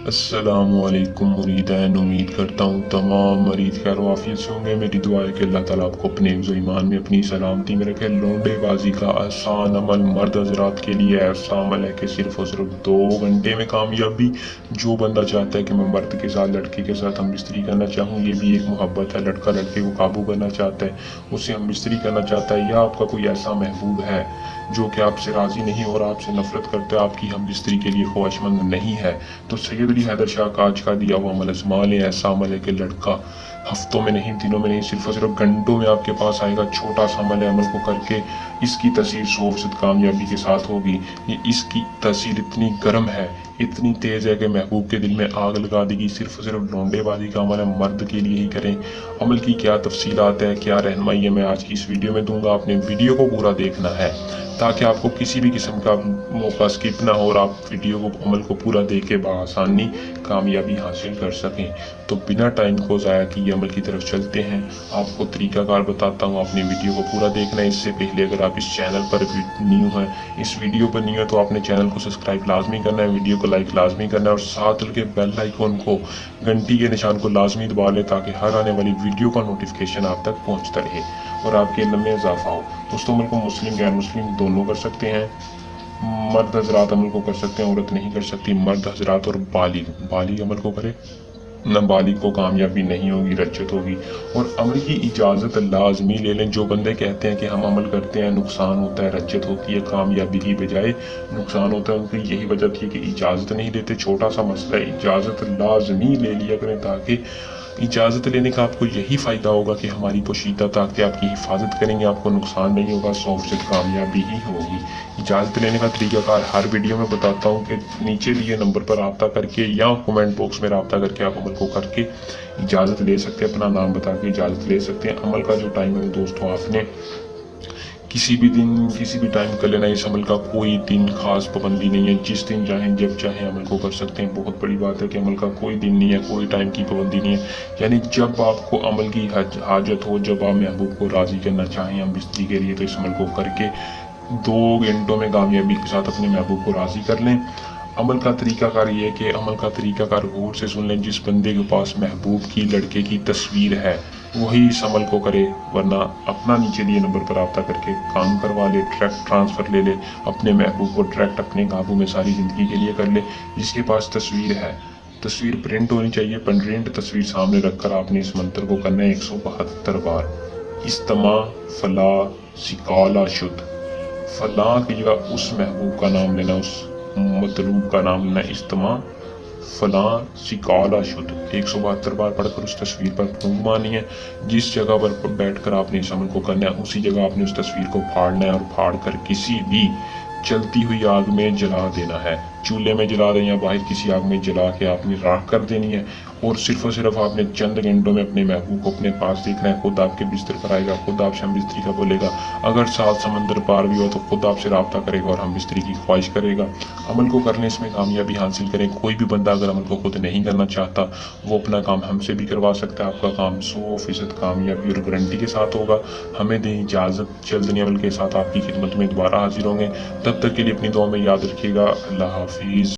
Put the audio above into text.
अस्सलामुअलैकुम मुरीदैन। उम्मीद करता हूँ तमाम मरीज खैर वाफियत से होंगे। मेरी दुआ है कि अल्लाह ताला आपको अपने हिफ्ज़ व ईमान में अपनी सलामती में रखे। लौंडेबाजी का आसान अमल मर्द हजरात के लिए ऐसा अमल है कि सिर्फ और सिर्फ 2 घंटे में कामयाबी। जो बंदा चाहता है कि मैं मर्द के साथ लड़के के साथ हम बिस्तरी करना चाहूँ, ये भी एक मोहब्बत है। लड़का लड़के को काबू करना चाहता है, उससे हम बिस्तरी करना चाहता है, या आपका कोई ऐसा महबूब है जो कि आपसे राज़ी नहीं और आपसे नफरत करता है, आपकी हम बिस्तरी के लिए ख्वाहिशमंद नहीं है, तो सैयद अली हैदर शाह का आज का दिया हुआ अमल आजमा लें। ऐसा अमल है कि लड़का हफ्तों में नहीं, दिनों में नहीं, सिर्फ और सिर्फ घंटों में आपके पास आएगा। छोटा सा अमल है, अमल को करके इसकी तसीर 100% कामयाबी के साथ होगी। ये इसकी तसीर इतनी गर्म है, इतनी तेज़ है कि महबूब के दिल में आग लगा देगी। सिर्फ और सिर्फ लौंडेबाजी का अमल है, मर्द के लिए ही करें। अमल की क्या तफसीलात है, क्या रहनुमाई है, मैं आज की इस वीडियो में दूंगा। आपने वीडियो को पूरा देखना है ताकि आपको किसी भी किस्म का मौका स्किप ना हो और आप वीडियो को अमल को पूरा देख के बआसानी कामयाबी हासिल कर सकें। तो बिना टाइम को ज़ाया किए अमल की तरफ चलते हैं। आपको तरीकाकार बताता हूँ, आपने वीडियो को पूरा देखना है। इससे पहले अगर आप इस चैनल पर न्यू हैं, इस वीडियो पर न्यू है, तो आपने चैनल को सब्सक्राइब लाजमी करना है, वीडियो को लाइक लाजमी करना है और साथ के बेल आइकन को, घंटी के निशान को लाजमी दबा लें ताकि हर आने वाली वीडियो का नोटिफिकेशन आप तक पहुँचता रहे और आपके इल्म में इजाफा हो। दोस्तों, अमल को मुस्लिम गैर मुस्लिम दोनों कर सकते हैं। मर्द हजरात अमल को कर सकते हैं, औरत नहीं कर सकती। मर्द हजरात और बालिग अमल को करे, नाबालिग को कामयाबी नहीं होगी, रज्जत होगी। और अमल की इजाज़त लाजमी ले लें। जो बंदे कहते हैं कि हम अमल करते हैं, नुकसान होता है, रज्जत होती है, कामयाबी की बजाय नुकसान होता है, उनकी यही वजह थी कि इजाज़त नहीं देते। छोटा सा मसला है, इजाज़त लाजमी ले लिया करें ताकि इजाज़त लेने का आपको यही फ़ायदा होगा कि हमारी पोशीदा ताकतें आपकी हिफाजत करेंगे, आपको नुकसान नहीं होगा, 100% कामयाबी ही होगी। इजाज़त लेने का तरीकाकार हर वीडियो में बताता हूँ कि नीचे दिए नंबर पर रब्ता करके या कमेंट बॉक्स में रब्ता करके आप अमल को करके इजाज़त ले सकते हैं। अपना नाम बता के इजाज़त ले सकते हैं। अमल का जो टाइम है दोस्तों, आपने किसी भी दिन किसी भी टाइम कर लेना। इस अमल का कोई दिन खास पाबंदी नहीं है, जिस दिन चाहें जब चाहें अमल को कर सकते हैं। बहुत बड़ी बात है कि अमल का कोई दिन नहीं है, कोई टाइम की पाबंदी नहीं है। यानी जब आपको अमल की हाजत हो, जब आप महबूब को राज़ी करना चाहें हम बिस्तरी के लिए, तो इस अमल को करके 2 घंटों में कामयाबी के साथ अपने महबूब को राज़ी कर लें। अमल का तरीकाकार ये है कि अमल का तरीकाकार गौर से सुन लें। जिस बंदे के पास महबूब की लड़के की तस्वीर है वही इस अमल को करे, वरना अपना नीचे दिए नंबर पर रब्ता करके काम करवा ले, डायरेक्ट ट्रांसफ़र ले ले, अपने महबूब को डायरेक्ट अपने काबू में सारी ज़िंदगी के लिए कर ले। जिसके पास तस्वीर है, तस्वीर प्रिंट होनी चाहिए, प्रिंट तस्वीर सामने रखकर आपने इस मंत्र को करना है 172 बार। इस्तिमा फला सिकाला शुद्ध, फला की जगह उस महबूब का नाम लेना, उस मतलूब का नाम लेना। इस्तिमा फला सिकाला शुद्ध 172 बार पढ़कर उस तस्वीर पर फूंक मारनी है। जिस जगह पर बैठकर आपने इस अमल को करना है उसी जगह आपने उस तस्वीर को फाड़ना है और फाड़ कर किसी भी चलती हुई आग में जला देना है। चूल्हे में जला दें या बाहर किसी आग में जला के आपने राख कर देनी है। और सिर्फ आपने चंद घंटों में अपने महबूब को अपने पास देखना है। खुद आपके बिस्तर पर आएगा, खुद आपसे हम बिस्तरी का बोलेगा। अगर 7 समंदर पार भी हो तो खुद आपसे रब्ता करेगा और हम बिस्तरी की ख्वाहिश करेगा। अमल को करने इसमें कामयाबी हासिल करें। कोई भी बंदा अगर अमल को खुद नहीं करना चाहता, वो अपना काम हमसे भी करवा सकता है। आपका काम 100% कामयाबी और गारंटी के साथ होगा। हमें दें इजाज़त, जल्द अमल के साथ आपकी खिदमत में दोबारा हाजिर होंगे। तब तक के लिए अपनी दुआ में याद रखिएगा। अल्लाह हाफिज़।